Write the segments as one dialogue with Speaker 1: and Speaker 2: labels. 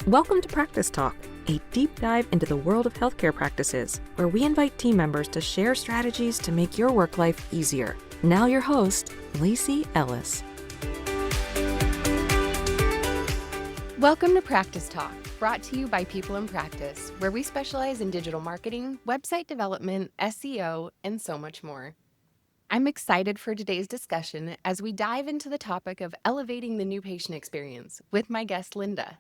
Speaker 1: Welcome to Practice Talk, a deep dive into the world of healthcare practices, where we invite team members to share strategies to make your work life easier. Now your host, Lacie Ellis.
Speaker 2: Welcome to Practice Talk, brought to you by People in Practice, where we specialize in digital marketing, website development, SEO, and so much more. I'm excited for today's discussion as we dive into the topic of elevating the new patient experience with my guest, Linda.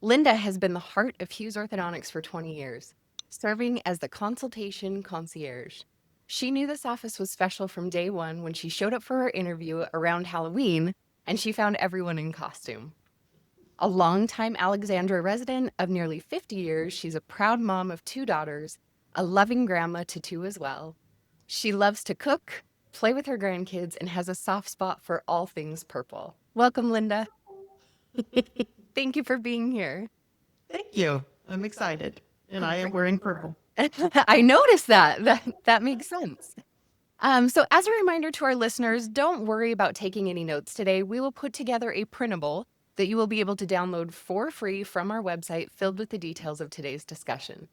Speaker 2: Linda has been the heart of Hughes Orthodontics for 20 years, serving as the Consultation Concierge. She knew this office was special from day one when she showed up for her interview around Halloween, and she found everyone in costume. A longtime Alexandria resident of nearly 50 years, she's a proud mom of 2 daughters, a loving grandma to 2 as well. She loves to cook, play with her grandkids, and has a soft spot for all things purple. Welcome, Linda. Thank you for being here.
Speaker 3: Thank you. I'm excited. And I am wearing purple.
Speaker 2: I noticed that. That makes sense. So as a reminder to our listeners, don't worry about taking any notes today. We will put together a printable that you will be able to download for free from our website filled with the details of today's discussion.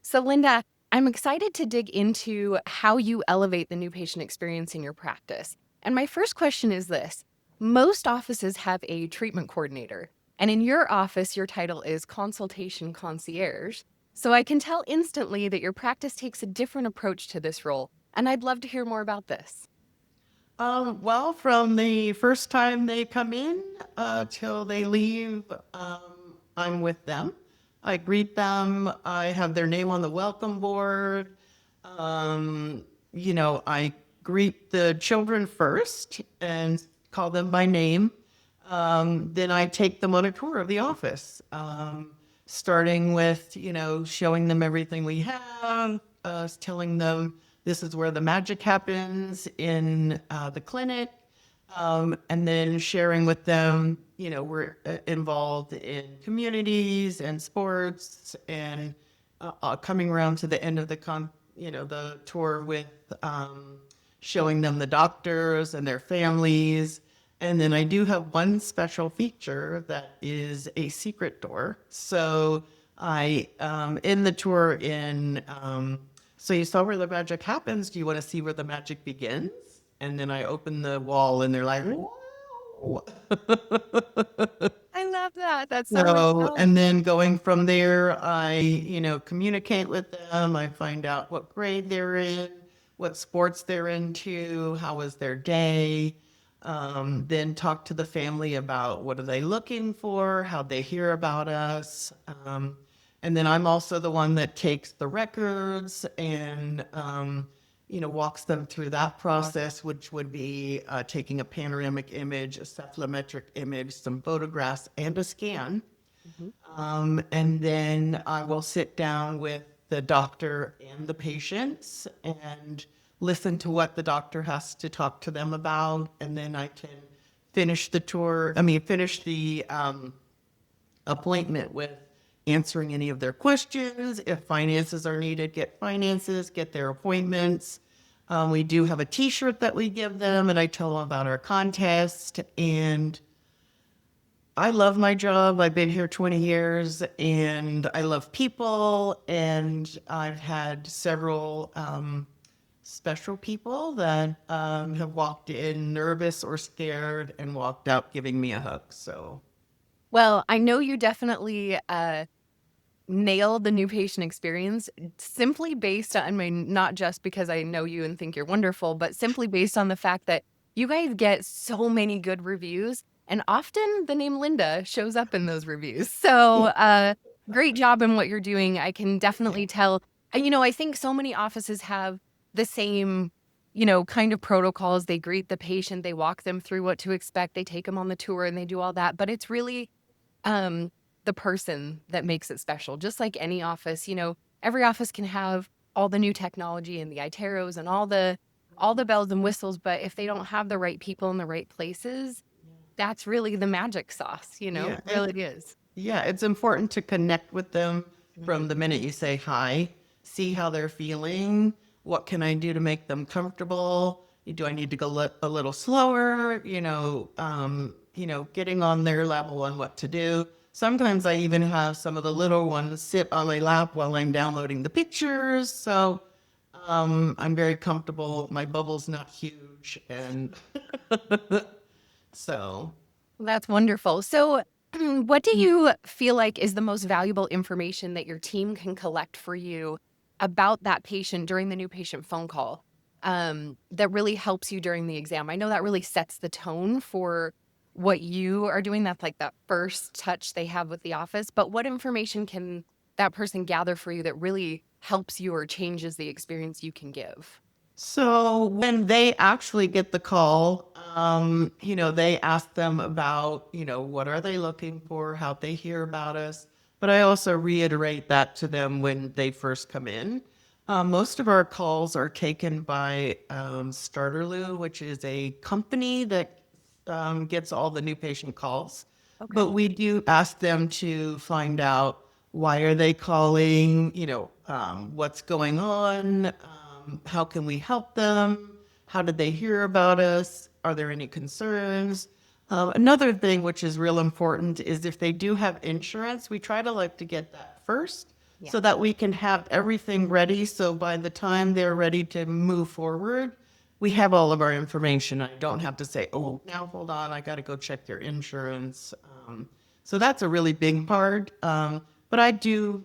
Speaker 2: So Linda, I'm excited to dig into how you elevate the new patient experience in your practice. And my first question is this. Most offices have a treatment coordinator. And in your office, your title is Consultation Concierge. So I can tell instantly that your practice takes a different approach to this role. And I'd love to hear more about this.
Speaker 3: Well, from the first time they come in till they leave, I'm with them. I greet them. I have their name on the welcome board. I greet the children first and call them by name. Then I take them on a tour of the office, starting with, showing them everything we have, telling them this is where the magic happens in the clinic, and then sharing with them, we're involved in communities and sports, and coming around to the end of the tour with showing them the doctors and their families. And then I do have one special feature that is a secret door. So I, in the tour so you saw where the magic happens. Do you want to see where the magic begins? And then I open the wall and they're like, wow.
Speaker 2: I love that. That's so much fun.
Speaker 3: And then going from there, I, communicate with them. I find out what grade they're in, what sports they're into, how was their day. Then talk to the family about what are they looking for, how they hear about us. And then I'm also the one that takes the records and, walks them through that process, which would be taking a panoramic image, a cephalometric image, some photographs, and a scan. Mm-hmm. And then I will sit down with the doctor and the patients and listen to what the doctor has to talk to them about, and then I can finish the appointment with answering any of their questions. If finances are needed, get finances, get their appointments. We do have a t-shirt that we give them, and I tell them about our contest. And I love my job. I've been here 20 years, and I love people, and I've had several special people that have walked in nervous or scared and walked out giving me a hug. So,
Speaker 2: well, I know you definitely nailed the new patient experience simply based on, not just because I know you and think you're wonderful, but simply based on the fact that you guys get so many good reviews, and often the name Linda shows up in those reviews. So great job in what you're doing. I can definitely tell. I think so many offices have the same, kind of protocols. They greet the patient, they walk them through what to expect, they take them on the tour, and they do all that. But it's really the person that makes it special. Just like any office, every office can have all the new technology and the iteros and all the bells and whistles, but if they don't have the right people in the right places, that's really the magic sauce, it really is.
Speaker 3: Yeah, it's important to connect with them from the minute you say hi, see how they're feeling. What can I do to make them comfortable? Do I need to go a little slower? Getting on their level on what to do. Sometimes I even have some of the little ones sit on my lap while I'm downloading the pictures. So I'm very comfortable. My bubble's not huge. And so.
Speaker 2: That's wonderful. So, what do you feel like is the most valuable information that your team can collect for you about that patient during the new patient phone call, that really helps you during the exam? I know that really sets the tone for what you are doing. That's like that first touch they have with the office. But what information can that person gather for you that really helps you or changes the experience you can give?
Speaker 3: So when they actually get the call, they ask them about, what are they looking for, how they hear about us. But I also reiterate that to them when they first come in. Most of our calls are taken by Starterloo, which is a company that gets all the new patient calls.
Speaker 2: Okay.
Speaker 3: But we do ask them to find out why are they calling, what's going on, how can we help them, how did they hear about us, are there any concerns? Another thing which is real important is if they do have insurance, we try to like to get that first so that we can have everything ready. So by the time they're ready to move forward, we have all of our information. I don't have to say, oh, now hold on, I got to go check their insurance. So that's a really big part. But I do,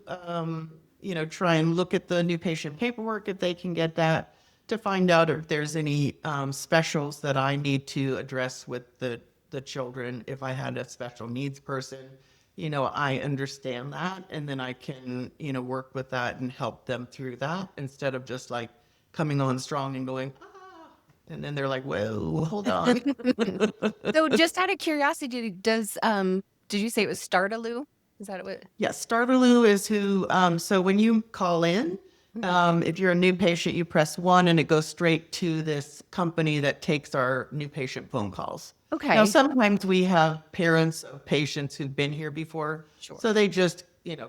Speaker 3: try and look at the new patient paperwork if they can get that to find out if there's any specials that I need to address with the children. If I had a special needs person, I understand that, and then I can, work with that and help them through that instead of just like coming on strong and going, and then they're like, well, hold on.
Speaker 2: So just out of curiosity, did you say it was Startaloo? Is that what?
Speaker 3: Yes, Starterloo is who, so when you call in, if you're a new patient, you press 1 and it goes straight to this company that takes our new patient phone calls.
Speaker 2: Okay.
Speaker 3: Now, sometimes we have parents of patients who've been here before.
Speaker 2: Sure.
Speaker 3: So they just,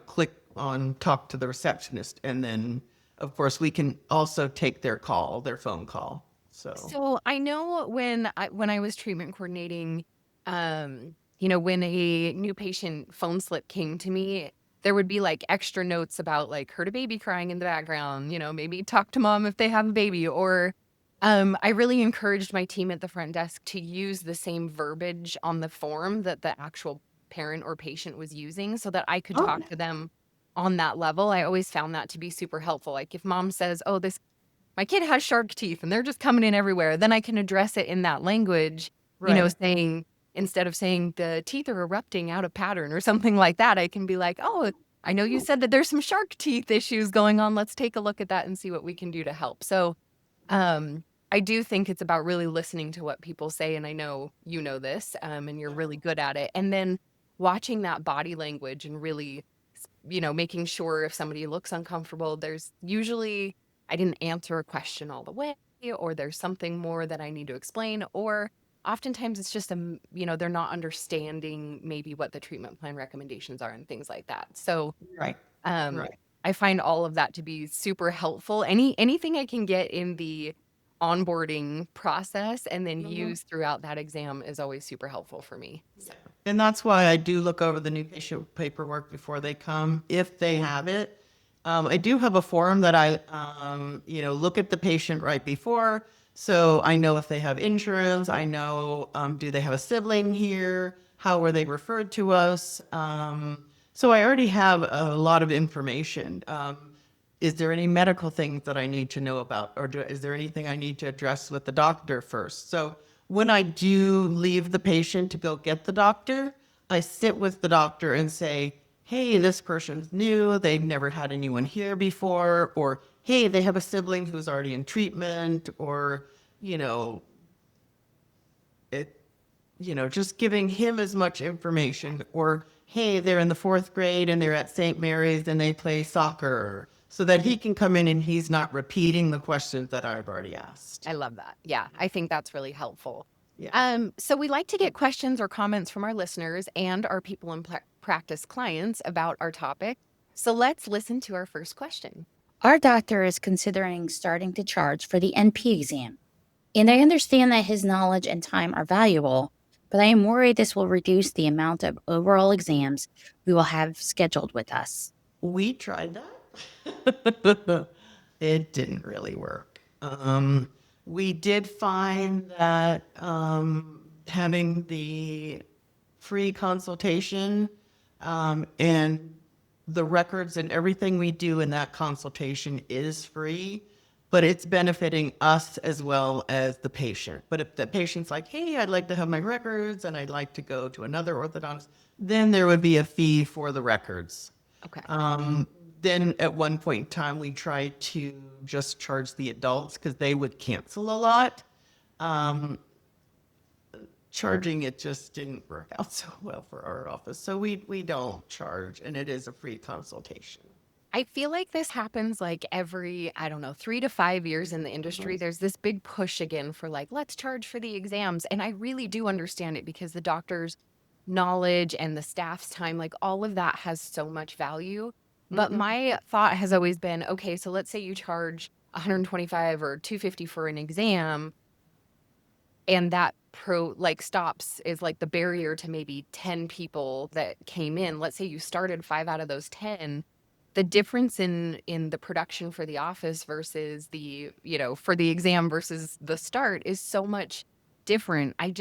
Speaker 3: click on talk to the receptionist. And then, of course, we can also take their phone call.
Speaker 2: So I know when I was treatment coordinating, when a new patient phone slip came to me, there would be like extra notes about like heard a baby crying in the background, maybe talk to mom if they have a baby, or I really encouraged my team at the front desk to use the same verbiage on the form that the actual parent or patient was using so that I could talk to them on that level. I always found that to be super helpful. Like if mom says, oh, my kid has shark teeth and they're just coming in everywhere, then I can address it in that language, saying, instead of saying the teeth are erupting out of pattern or something like that, I can be like, oh, I know you said that there's some shark teeth issues going on. Let's take a look at that and see what we can do to help. So I do think it's about really listening to what people say. And I know you know this, and you're really good at it. And then watching that body language and really, making sure if somebody looks uncomfortable, there's usually, I didn't answer a question all the way, or there's something more that I need to explain, or oftentimes it's just, they're not understanding maybe what the treatment plan recommendations are and things like that. So
Speaker 3: Right.
Speaker 2: I find all of that to be super helpful. Anything I can get in the onboarding process and then use throughout that exam is always super helpful for me. So.
Speaker 3: And that's why I do look over the new patient paperwork before they come, if they have it. I do have a form that I, look at the patient right before. So I know if they have insurance, I know, do they have a sibling here? How were they referred to us? So I already have a lot of information. Is there any medical things that I need to know about? Or is there anything I need to address with the doctor first? So when I do leave the patient to go get the doctor, I sit with the doctor and say, hey, this person's new, they've never had anyone here before, or hey, they have a sibling who's already in treatment, or, just giving him as much information, or hey, they're in the 4th grade and they're at St. Mary's and they play soccer, so that he can come in and he's not repeating the questions that I've already asked.
Speaker 2: I love that. Yeah, I think that's really helpful.
Speaker 3: Yeah.
Speaker 2: So we like to get questions or comments from our listeners and our people in practice clients about our topic. So let's listen to our first question.
Speaker 4: Our doctor is considering starting to charge for the NP exam, and I understand that his knowledge and time are valuable, but I am worried this will reduce the amount of overall exams we will have scheduled with us.
Speaker 3: We tried that. It didn't really work. We did find that having the free consultation and the records and everything we do in that consultation is free, but it's benefiting us as well as the patient. But if the patient's like, hey, I'd like to have my records and I'd like to go to another orthodontist, then there would be a fee for the records.
Speaker 2: Okay.
Speaker 3: Then at one point in time, we tried to just charge the adults because they would cancel a lot. Charging it just didn't work out so well for our office. So we don't charge, and it is a free consultation.
Speaker 2: I feel like this happens like every, I don't know, 3 to 5 years in the industry. There's this big push again for like, let's charge for the exams. And I really do understand it because the doctor's knowledge and the staff's time, like all of that has so much value. But my thought has always been, okay, so let's say you charge $125 or $250 for an exam, and that stops is like the barrier to maybe 10 people that came in. Let's say you started 5 out of those 10. The difference in the production for the office versus the, for the exam versus the start is so much different. I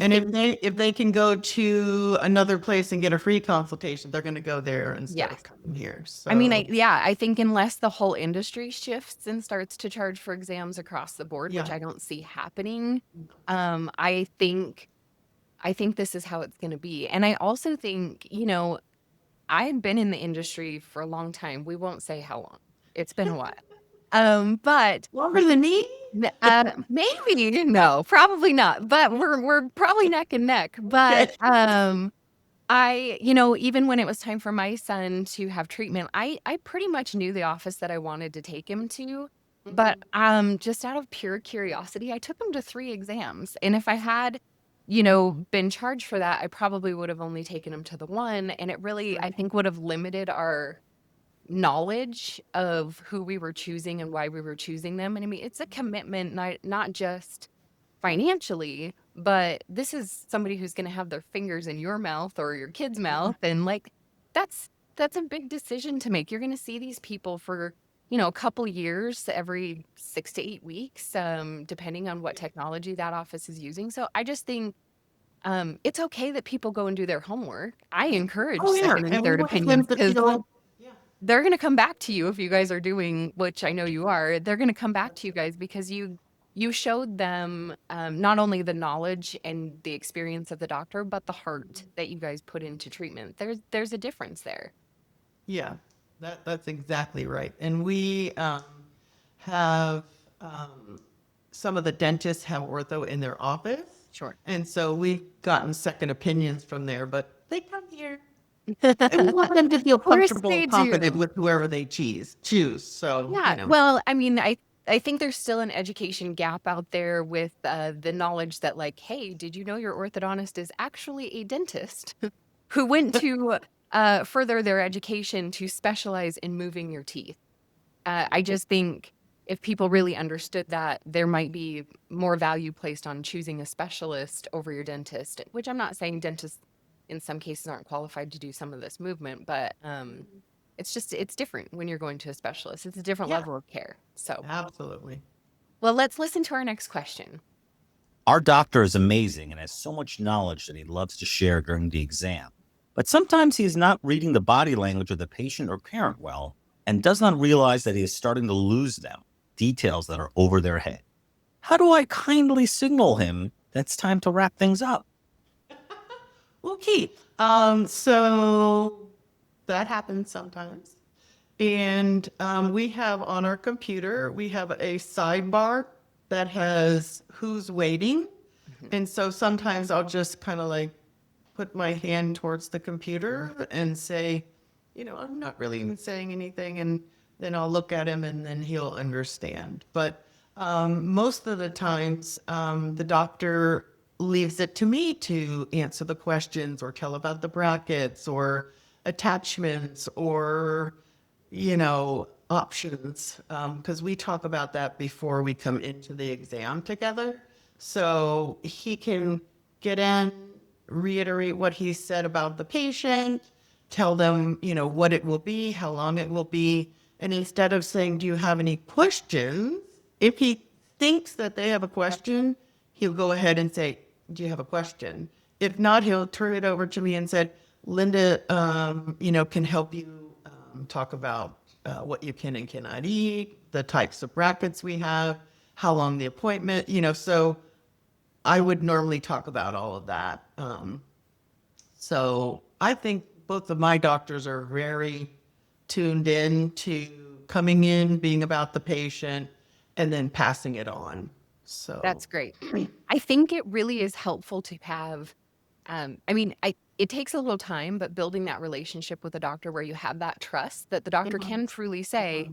Speaker 2: think
Speaker 3: if they can go to another place and get a free consultation, they're going to go there instead of coming here. So.
Speaker 2: I mean, I think unless the whole industry shifts and starts to charge for exams across the board, which I don't see happening, I think this is how it's going to be. And I also think, I've been in the industry for a long time. We won't say how long. It's been a while. But
Speaker 3: longer than me?
Speaker 2: Maybe. No, probably not. But we're probably neck and neck. But I, even when it was time for my son to have treatment, I pretty much knew the office that I wanted to take him to. But just out of pure curiosity, I took him to 3 exams. And if I had been charged for that, I probably would have only taken him to the 1. And it really, I think, would have limited our knowledge of who we were choosing and why we were choosing them. And I mean, it's a commitment, not just financially, but this is somebody who's going to have their fingers in your mouth or your kid's mouth. And like, that's a big decision to make. You're going to see these people for, a couple years, every 6 to 8 weeks, depending on what technology that office is using. So I just think it's okay that people go and do their homework. I encourage second and third opinions because they're going to come back to you if you guys are doing, which I know you are, they're going to come back to you guys because you showed them not only the knowledge and the experience of the doctor, but the heart that you guys put into treatment. There's a difference there.
Speaker 3: Yeah, that's exactly right. And we have some of the dentists have ortho in their office.
Speaker 2: Sure.
Speaker 3: And so we've gotten second opinions from there, but they come here. And we want them to feel comfortable and confident with whoever they choose. So
Speaker 2: yeah. Well, I mean, I think there's still an education gap out there with the knowledge that like, hey, did you know your orthodontist is actually a dentist who went to further their education to specialize in moving your teeth? I just think if people really understood that, there might be more value placed on choosing a specialist over your dentist, which I'm not saying dentists in some cases aren't qualified to do some of this movement, but it's different when you're going to a specialist. It's a different level of care. So
Speaker 3: absolutely.
Speaker 2: Well, let's listen to our next question.
Speaker 5: Our doctor is amazing and has so much knowledge that he loves to share during the exam. But sometimes he is not reading the body language of the patient or parent well and does not realize that he is starting to lose them, details that are over their head. How do I kindly signal him that it's time to wrap things up?
Speaker 3: Well, Keith, so that happens sometimes. And we have on our computer, we have a sidebar that has who's waiting. And so sometimes I'll just kind of like put my hand towards the computer and say, I'm not really even saying anything. And then I'll look at him and then he'll understand. But most of the times, the doctor leaves it to me to answer the questions or tell about the brackets or attachments or, options. Because we talk about that before we come into the exam together. So he can get in, reiterate what he said about the patient, tell them, what it will be, how long it will be. And instead of saying, do you have any questions? If he thinks that they have a question, he'll go ahead and say, do you have a question? If not, he'll turn it over to me and said, Linda, can help you talk about what you can and cannot eat, the types of brackets we have, how long the appointment, so I would normally talk about all of that. So I think both of my doctors are very tuned in to coming in, being about the patient, and then passing it on. So
Speaker 2: That's great. I think it really is helpful to have, it takes a little time, but building that relationship with a doctor where you have that trust that the doctor can truly say,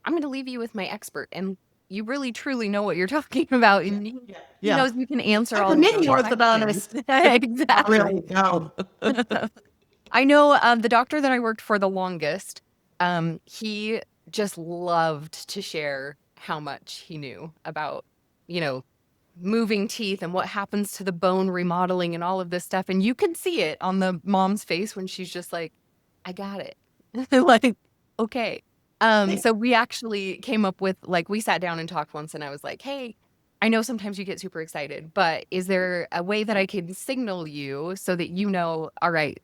Speaker 2: I'm going to leave you with my expert. And you really, truly know what you're talking about. And he knows you can answer all
Speaker 3: I'm
Speaker 2: your
Speaker 3: many orthodontists.
Speaker 2: Exactly.
Speaker 3: Really, no.
Speaker 2: I know the doctor that I worked for the longest, he just loved to share how much he knew about, moving teeth and what happens to the bone remodeling and all of this stuff. And you can see it on the mom's face when she's just like, I got it. Like, okay. So we actually came up with, we sat down and talked once and I was like, hey, I know sometimes you get super excited, but is there a way that I can signal you so that all right,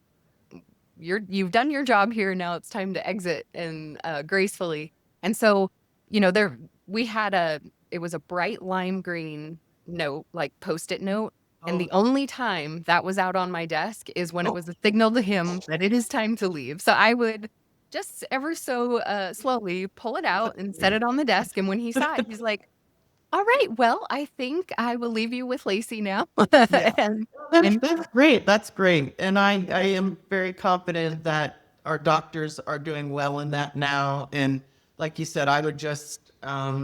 Speaker 2: you've done your job here. Now it's time to exit and gracefully. And so, it was a bright lime green note, like Post-it note. And the only time that was out on my desk is when it was a signal to him that it is time to leave. So I would just ever so slowly pull it out and set it on the desk. And when he saw it, he's like, all right, well, I think I will leave you with Lacie now.
Speaker 3: That's great. That's great. And I am very confident that our doctors are doing well in that now. And like you said, I would just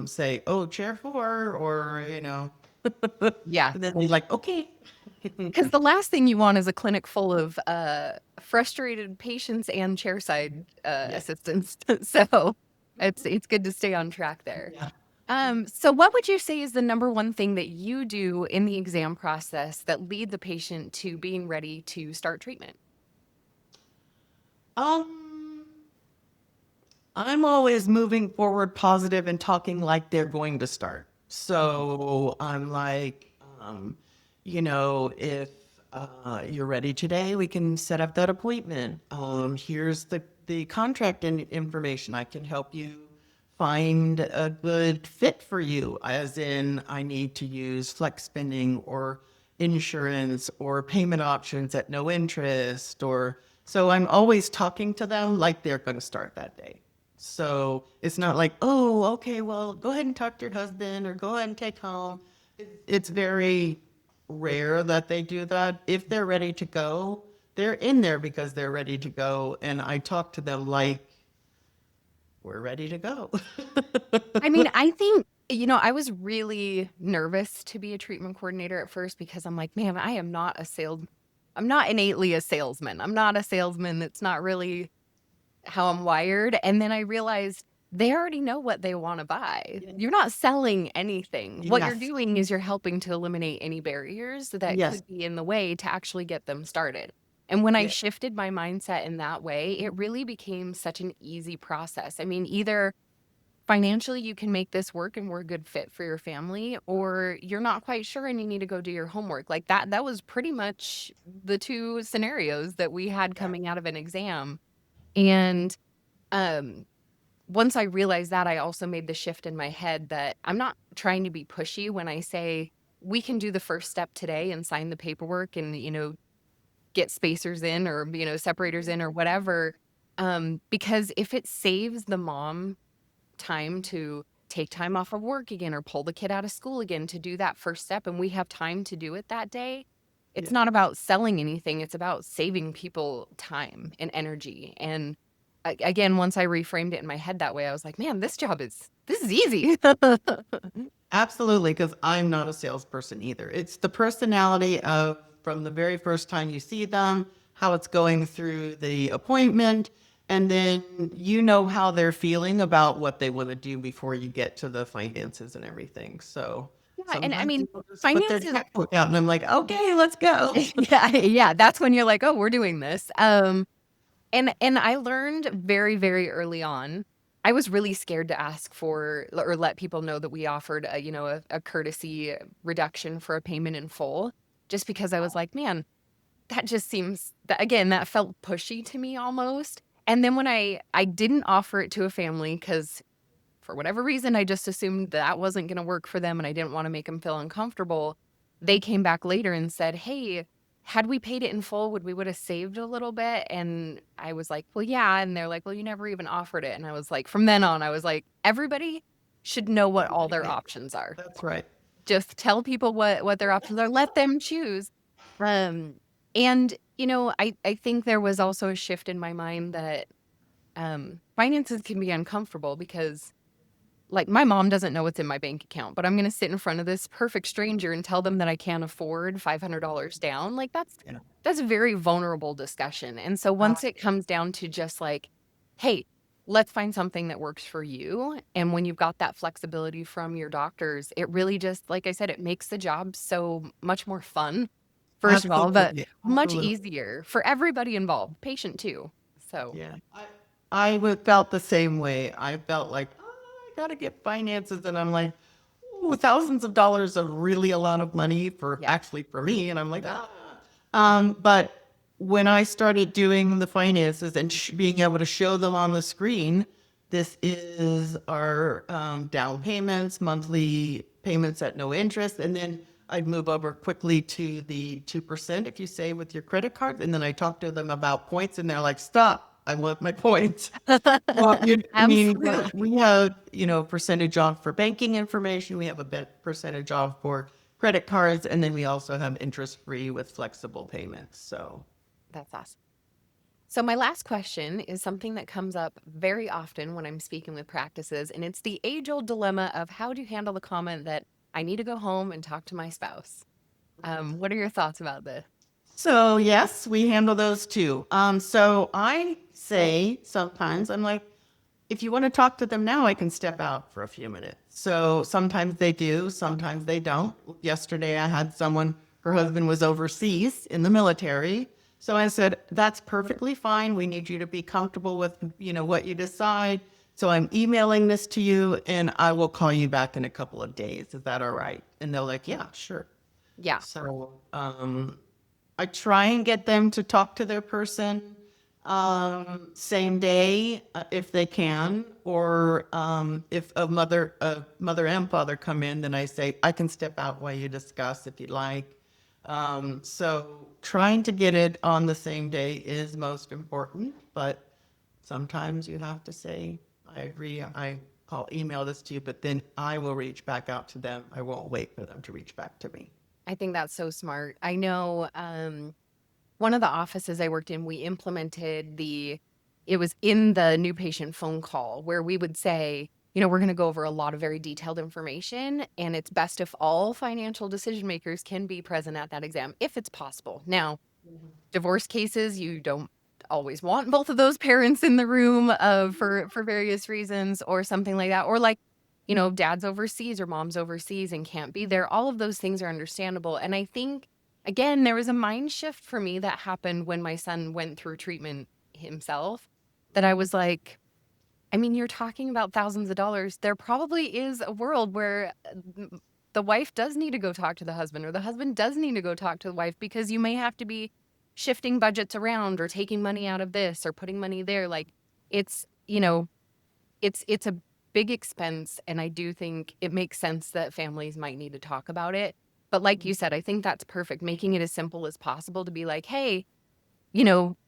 Speaker 3: say, oh, chair 4, or,
Speaker 2: Yeah.
Speaker 3: And then he's like, okay.
Speaker 2: Because the last thing you want is a clinic full of frustrated patients and chairside assistants. So it's good to stay on track there.
Speaker 3: Yeah.
Speaker 2: So what would you say is the number one thing that you do in the exam process that lead the patient to being ready to start treatment?
Speaker 3: I'm always moving forward positive and talking like they're going to start. So I'm like, if you're ready today, we can set up that appointment. Here's the contract information. I can help you find a good fit for you, as in I need to use flex spending or insurance or payment options at no interest, so I'm always talking to them like they're going to start that day. So it's not like, oh, okay, well, go ahead and talk to your husband or go ahead and take home. It's very rare that they do that. If they're ready to go, they're in there because they're ready to go. And I talk to them like we're ready to go.
Speaker 2: I think, I was really nervous to be a treatment coordinator at first because I'm like, man, I'm not innately a salesman. I'm not a salesman. That's not really how I'm wired. And then I realized they already know what they want to buy. You're not selling anything. What you're doing is you're helping to eliminate any barriers that could be in the way to actually get them started. And when I shifted my mindset in that way, it really became such an easy process. Either financially you can make this work and we're a good fit for your family, or you're not quite sure and you need to go do your homework. Like that was pretty much the two scenarios that we had coming out of an exam. And once I realized that, I also made the shift in my head that I'm not trying to be pushy when I say we can do the first step today and sign the paperwork and, get spacers in or, separators in or whatever. Because if it saves the mom time to take time off of work again or pull the kid out of school again to do that first step, and we have time to do it that day, it's not about selling anything. It's about saving people time and energy. And again, once I reframed it in my head that way, I was like, man, this is easy.
Speaker 3: Absolutely, because I'm not a salesperson either. It's the personality of from the very first time you see them, how it's going through the appointment, and then how they're feeling about what they want to do before you get to the finances and everything. So
Speaker 2: Yeah, and I mean,
Speaker 3: People just put their
Speaker 2: finances.
Speaker 3: checkbook out, and I'm like, okay, let's go.
Speaker 2: Yeah. That's when you're like, oh, we're doing this. And I learned very, very early on. I was really scared to ask for or let people know that we offered a courtesy reduction for a payment in full, just because I was like, man, that just seems that again, that felt pushy to me almost. And then when I didn't offer it to a family because for whatever reason, I just assumed that wasn't going to work for them and I didn't want to make them feel uncomfortable. They came back later and said, hey, had we paid it in full, would have saved a little bit? And I was like, well, yeah. And they're like, well, you never even offered it. And I was like, from then on, I was like, everybody should know what all their options are.
Speaker 3: That's right.
Speaker 2: Just tell people what their options are. Let them choose. And I think there was also a shift in my mind that finances can be uncomfortable because like my mom doesn't know what's in my bank account, but I'm going to sit in front of this perfect stranger and tell them that I can't afford $500 down. Like that's a very vulnerable discussion. And so once it comes down to just like, hey, let's find something that works for you. And when you've got that flexibility from your doctors, it really just, like I said, it makes the job so much more fun, first of all, but much easier for everybody involved, patient too. So
Speaker 3: yeah, I felt the same way. I felt like, I got to get finances. And I'm like, ooh, thousands of dollars are really a lot of money actually for me. And I'm like, but when I started doing the finances and being able to show them on the screen, this is our down payments, monthly payments at no interest. And then I'd move over quickly to the 2% if you say with your credit card. And then I talk to them about points and they're like, stop. I want my points. Well, I mean, we have, percentage off for banking information. We have a percentage off for credit cards. And then we also have interest-free with flexible payments. So
Speaker 2: that's awesome. So my last question is something that comes up very often when I'm speaking with practices, and it's the age-old dilemma of how do you handle the comment that I need to go home and talk to my spouse? What are your thoughts about this?
Speaker 3: So yes, we handle those too. So I say sometimes I'm like, if you want to talk to them now, I can step out for a few minutes. So sometimes they do, sometimes they don't. Yesterday I had someone, her husband was overseas in the military. So I said, that's perfectly fine. We need you to be comfortable with, what you decide. So I'm emailing this to you and I will call you back in a couple of days. Is that all right? And they're like, yeah, sure.
Speaker 2: Yeah.
Speaker 3: So, I try and get them to talk to their person same day if they can, or if a mother and father come in, then I say I can step out while you discuss if you'd like. So trying to get it on the same day is most important, but sometimes you have to say, I agree, I'll email this to you, but then I will reach back out to them. I won't wait for them to reach back to me.
Speaker 2: I think that's so smart. I know one of the offices I worked in, we implemented it was in the new patient phone call where we would say, we're going to go over a lot of very detailed information, and it's best if all financial decision makers can be present at that exam, if it's possible. Now, divorce cases, you don't always want both of those parents in the room for various reasons or something like that. Or like, dad's overseas or mom's overseas and can't be there. All of those things are understandable. And I think, again, there was a mind shift for me that happened when my son went through treatment himself, that I was like, I mean, you're talking about thousands of dollars. There probably is a world where the wife does need to go talk to the husband, or the husband does need to go talk to the wife, because you may have to be shifting budgets around or taking money out of this or putting money there. Like it's a big expense. And I do think it makes sense that families might need to talk about it. But like you said, I think that's perfect. Making it as simple as possible to be like, hey,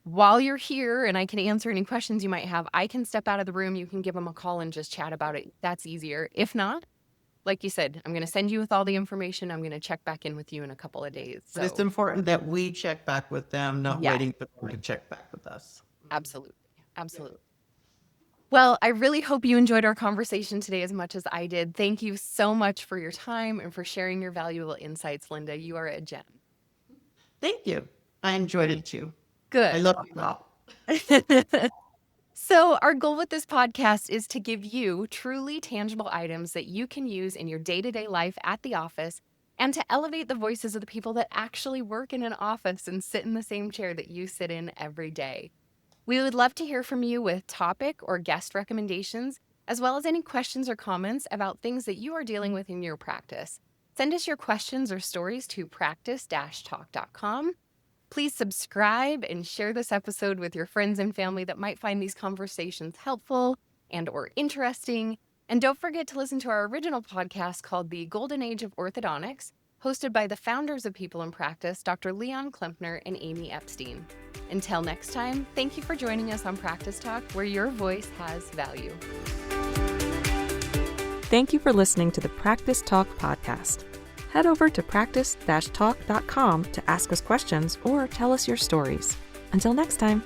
Speaker 2: while you're here and I can answer any questions you might have, I can step out of the room. You can give them a call and just chat about it. That's easier. If not, like you said, I'm going to send you with all the information. I'm going to check back in with you in a couple of days. So.
Speaker 3: But it's important that we check back with them, not waiting for them to check back with us.
Speaker 2: Absolutely. Absolutely. Well, I really hope you enjoyed our conversation today as much as I did. Thank you so much for your time and for sharing your valuable insights, Linda. You are a gem.
Speaker 3: Thank you. I enjoyed it too.
Speaker 2: Good.
Speaker 3: I love you all.
Speaker 2: So, our goal with this podcast is to give you truly tangible items that you can use in your day-to-day life at the office and to elevate the voices of the people that actually work in an office and sit in the same chair that you sit in every day. We would love to hear from you with topic or guest recommendations, as well as any questions or comments about things that you are dealing with in your practice. Send us your questions or stories to practice-talk.com. Please subscribe and share this episode with your friends and family that might find these conversations helpful and or interesting. And don't forget to listen to our original podcast called The Golden Age of Orthodontics, hosted by the founders of People in Practice, Dr. Leon Klempner and Amy Epstein. Until next time, thank you for joining us on Practice Talk, where your voice has value.
Speaker 1: Thank you for listening to the Practice Talk podcast. Head over to practice-talk.com to ask us questions or tell us your stories. Until next time.